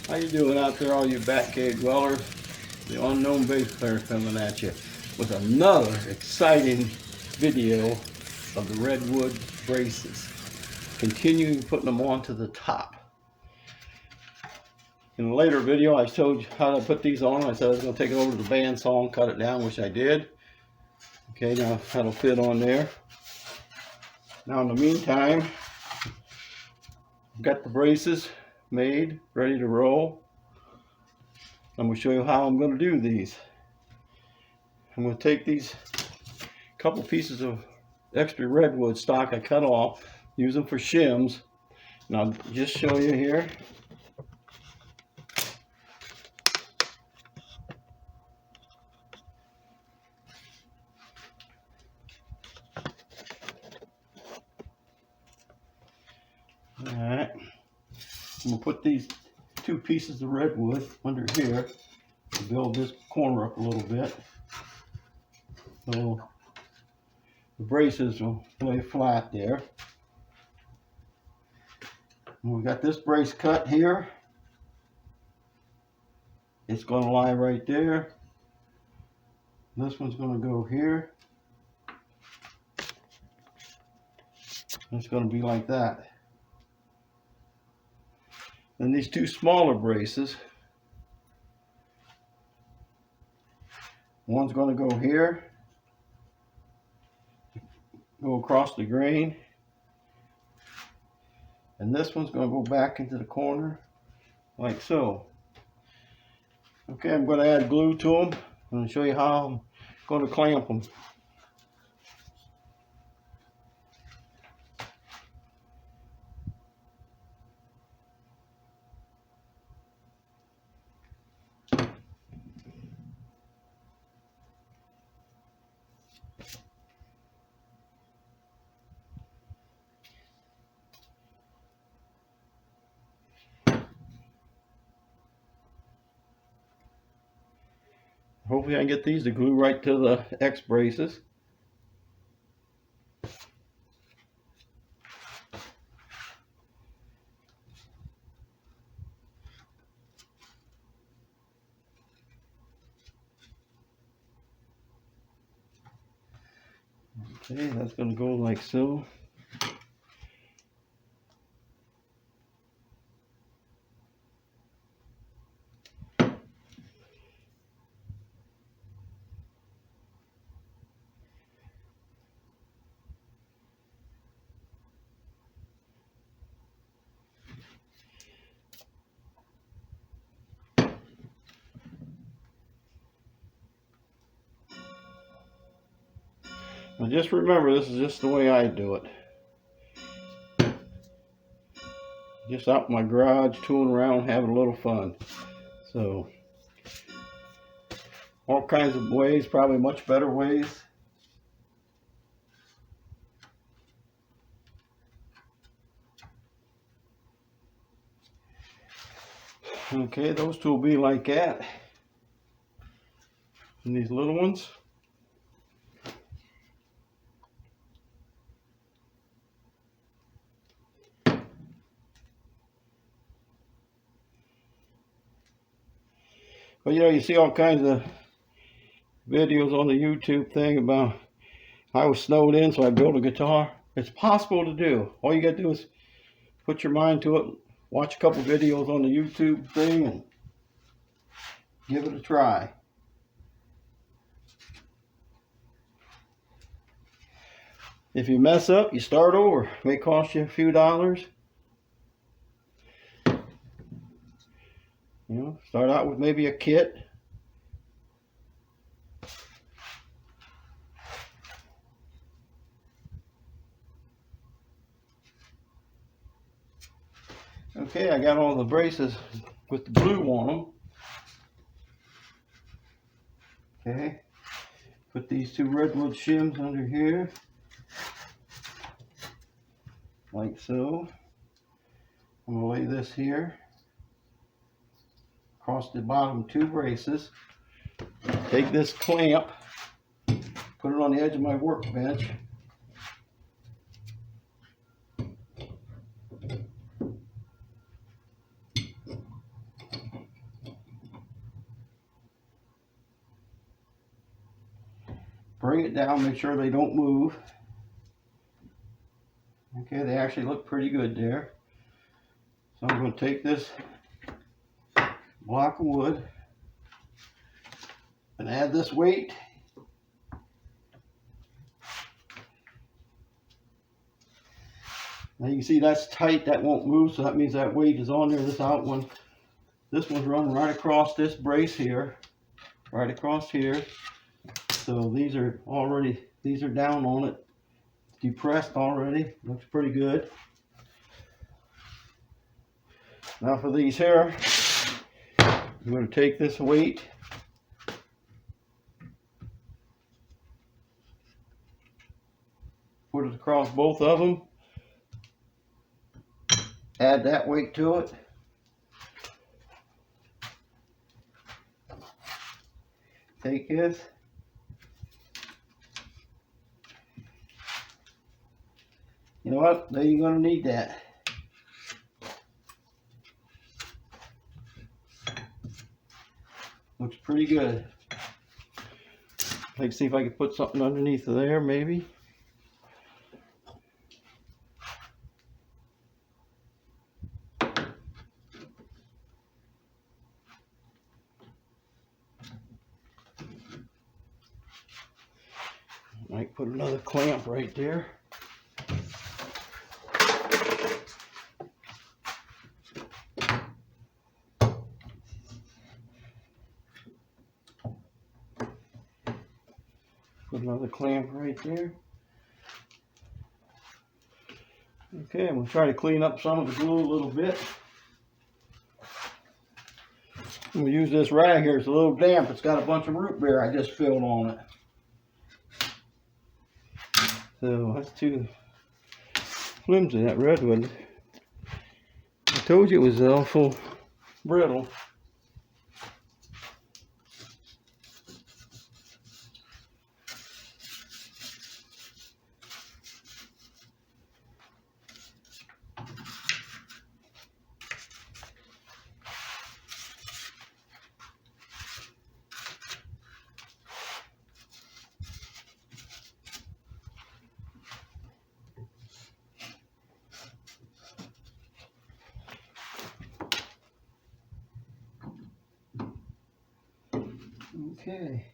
How you doing out there, all you bat cave dwellers? The unknown bass player coming at you with another exciting video of the redwood braces. Continuing putting them onto the top. In a later video, I showed you how to put these on. I said I was going to take it over to the bandsaw and cut it down, which I did. Okay, now that'll fit on there. Now in the meantime, I've got the braces made, ready to roll. I'm going to show you how I'm going to do these. I'm going to take these couple pieces of extra redwood stock I cut off, use them for shims, and I'll just show you here. Alright, I'm going to put these two pieces of redwood under here to build this corner up a little bit. So the braces will lay flat there. And we've got this brace cut here. It's going to lie right there. This one's going to go here. It's going to be like that. Then these two smaller braces, one's going to go here, go across the grain, and this one's going to go back into the corner like so. Okay, I'm going to add glue to them. I'm going to show you how I'm going to clamp them. Hopefully I can get these to glue right to the X braces. Okay, that's going to go like so. Now just remember, this is just the way I do it. Just out in my garage, tooling around, having a little fun. So, all kinds of ways, probably much better ways. Okay, those two will be like that. And these little ones. But you know, you see all kinds of videos on the YouTube thing about I was snowed in, so I built a guitar. It's possible to do. All you got to do is put your mind to it, watch a couple videos on the YouTube thing, and give it a try. If you mess up, you start over. It may cost you a few dollars. You know, start out with maybe a kit. Okay, I got all the braces with the glue on them. Okay, put these two redwood shims under here, like so. I'm going to lay this here across the bottom two braces. Take this clamp, put it on the edge of my workbench. bring it down, make sure they don't move. Okay, they actually look pretty good there. So I'm going to take this block of wood and add this weight. Now you can see that's tight, that won't move, so that means that weight is on there. This one's running right across this brace here, right across here. So these are down on it, depressed already, looks pretty good. Now for these here, I'm going to take this weight, put it across both of them, add that weight to it, take this, you know what, now you're going to need that. Looks pretty good. Let's see if I can put something underneath of there, maybe. Might put another clamp right there. Put another clamp right there. Okay, I'm going to try to clean up some of the glue a little bit. I'm going to use this rag here. It's a little damp. It's got a bunch of root beer I just filled on it. So that's too flimsy, that redwood. I told you it was awful brittle. Okay.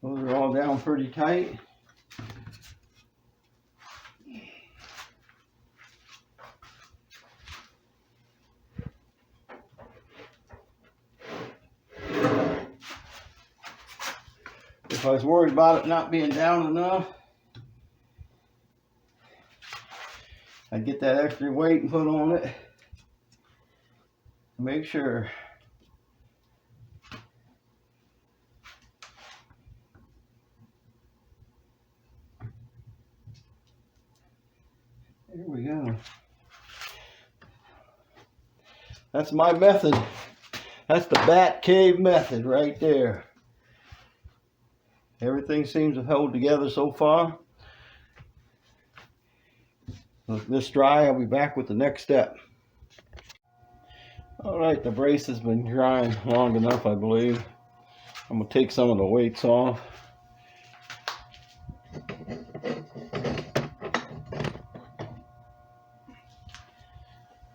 Those are all down pretty tight. If I was worried about it not being down enough, I'd get that extra weight and put on it. Make sure. There we go. That's my method. That's the bat cave method right there. Everything seems to hold together so far. Let this dry, I'll be back with the next step. Alright, the brace has been drying long enough, I believe. I'm going to take some of the weights off.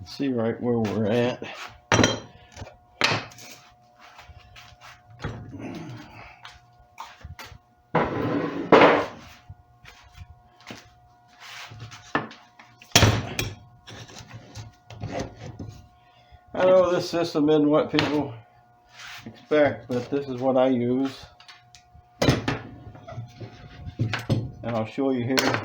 See right where we're at. I know this system isn't what people expect, but this is what I use. And I'll show you here.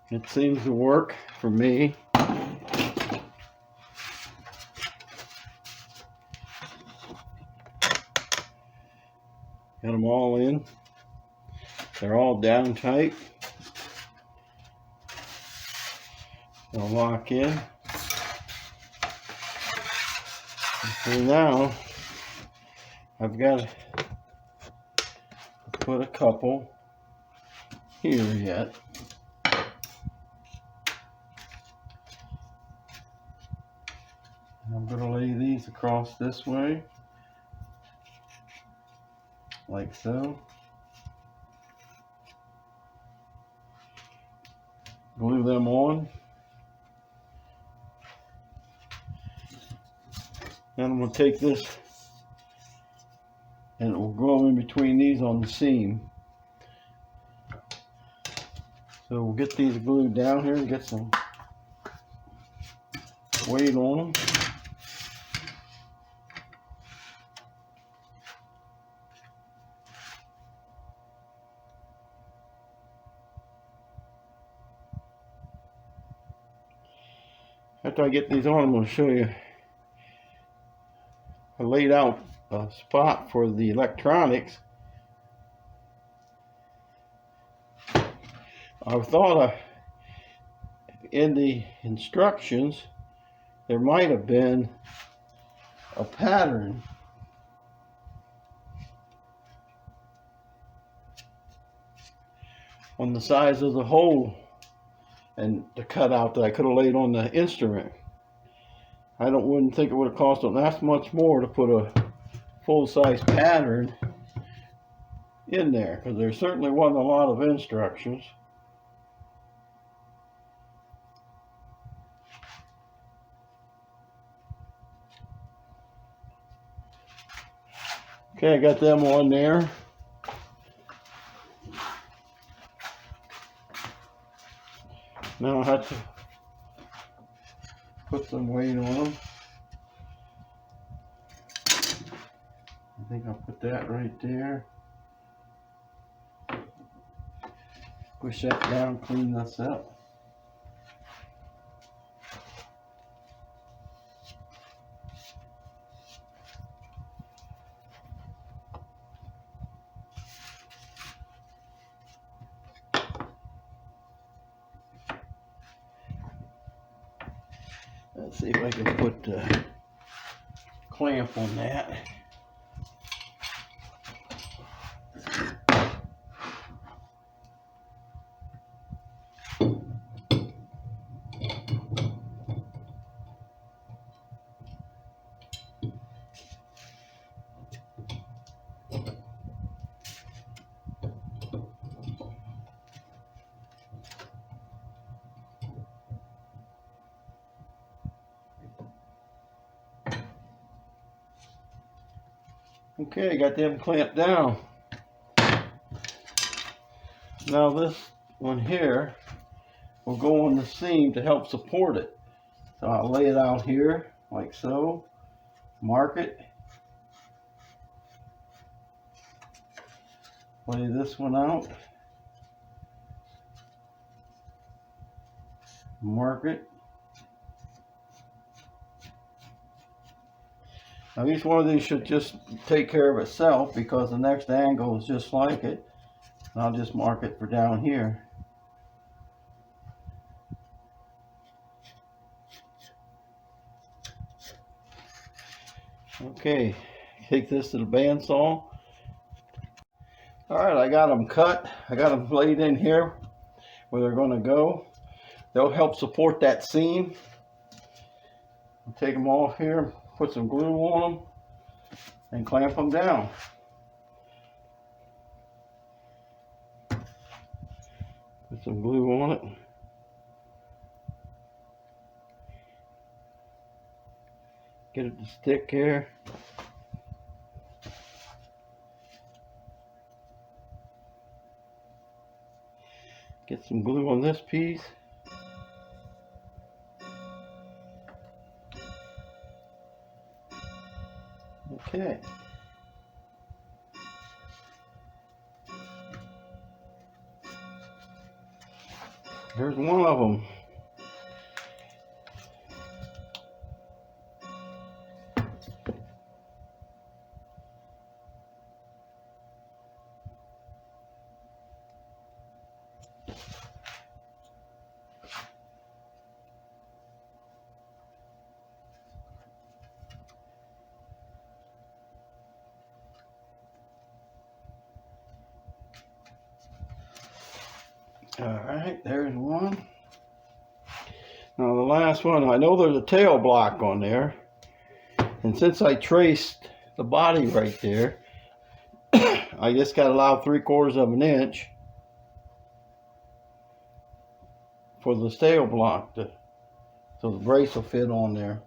It seems to work for me. Got them all in. They're all down tight. They'll lock in. So now I've got to put a couple here yet. I'm going to lay these these across this way, like so. Glue them on. Then I'm going to take this and it will go in between these on the seam. So we'll get these glued down here and get some weight on them. After I get these on, I'm going to show you. I laid out a spot for the electronics. I thought in the instructions there might have been a pattern on the size of the hole and the cutout that I could have laid on the instrument. I wouldn't think it would have cost them that much more to put a full-size pattern in there, because there certainly wasn't a lot of instructions. Okay, I got them on there. Now I have to put some weight on them. I think I'll put that right there. Push that down, clean this up. Let's see if I can put the clamp on that. Okay, got them clamped down. Now this one here will go on the seam to help support it. So I'll lay it out here like so, mark it, lay this one out, mark it. Now each one of these should just take care of itself, because the next angle is just like it. And I'll just mark it for down here. Okay, take this to the bandsaw. Alright, I got them cut. I got them laid in here where they're going to go. They'll help support that seam. I'll take them off here, put some glue on them, and clamp them down. Put some glue on it. Get it to stick here. Get some glue on this piece. Okay. Here's one of them. All right, there's one. Now the last one, I know there's a tail block on there. And since I traced the body right there, I just got to allow 3/4 of an inch for the stale block so the brace will fit on there.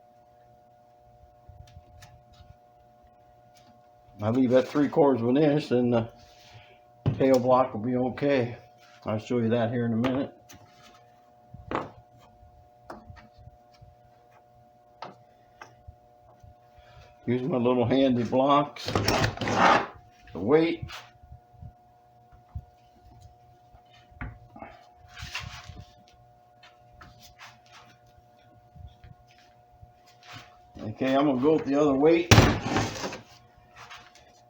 I leave that 3/4 of an inch, then the tail block will be okay. I'll show you that here in a minute. Use my little handy blocks, the weight. Okay, I'm gonna go with the other weight.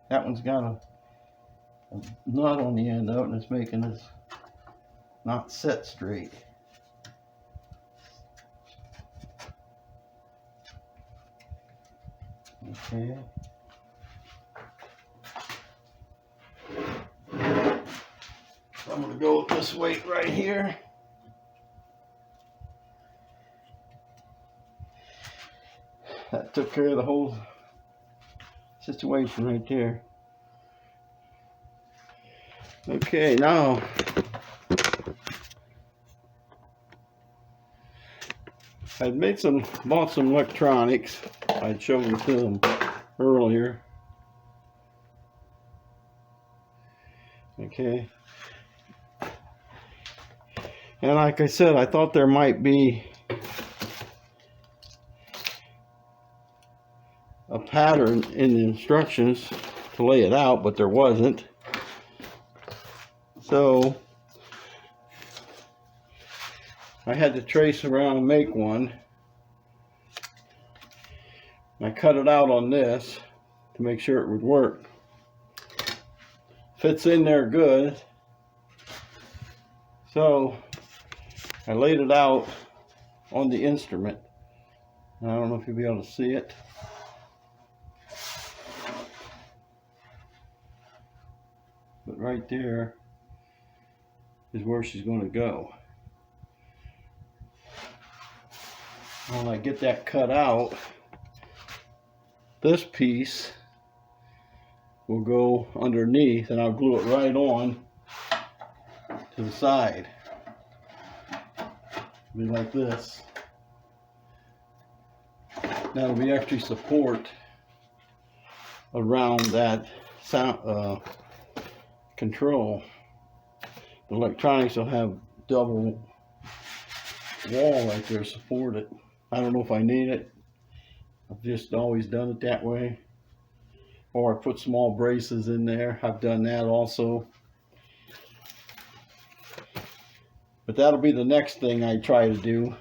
That one's got a nut on the end of it, and it's making this not set straight. Okay. So I'm going to go with this weight right here. That took care of the whole situation right there. Okay, now I'd bought some electronics. I'd showed them to them earlier. Okay. And like I said, I thought there might be a pattern in the instructions to lay it out, but there wasn't. So I had to trace around and make one. I cut it out on this to make sure it would work. Fits in there good. So I laid it out on the instrument. I don't know if you'll be able to see it. But right there is where she's going to go. When I get that cut out, this piece will go underneath, and I'll glue it right on to the side. Be like this. That'll be extra support around that sound control. The electronics will have double wall right there to support it. I don't know if I need it. I've just always done it that way. Or I put small braces in there. I've done that also. But that'll be the next thing I try to do.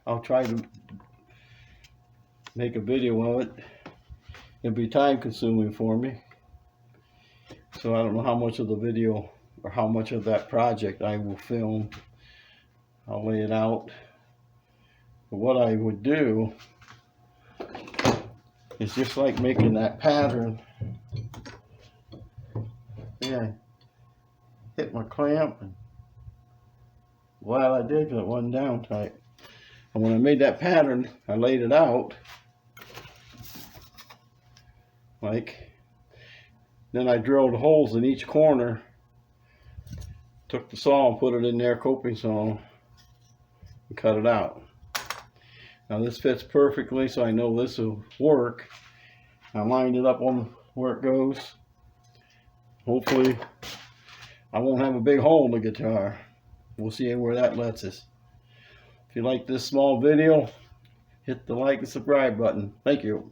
I'll try to make a video of it. It'll be time consuming for me. So I don't know how much of the video or how much of that project I will film. I'll lay it out. But what I would do is just like making that pattern. Yeah, hit my clamp, and glad I did, because it wasn't down tight. And when I made that pattern, I laid it out like, then I drilled holes in each corner, took the saw and put it in there, coping saw, and cut it out. Now this fits perfectly, so I know this will work. I lined it up on where it goes. Hopefully I won't have a big hole in the guitar. We'll see where that lets us. If you like this small video, hit the like and subscribe button. Thank you.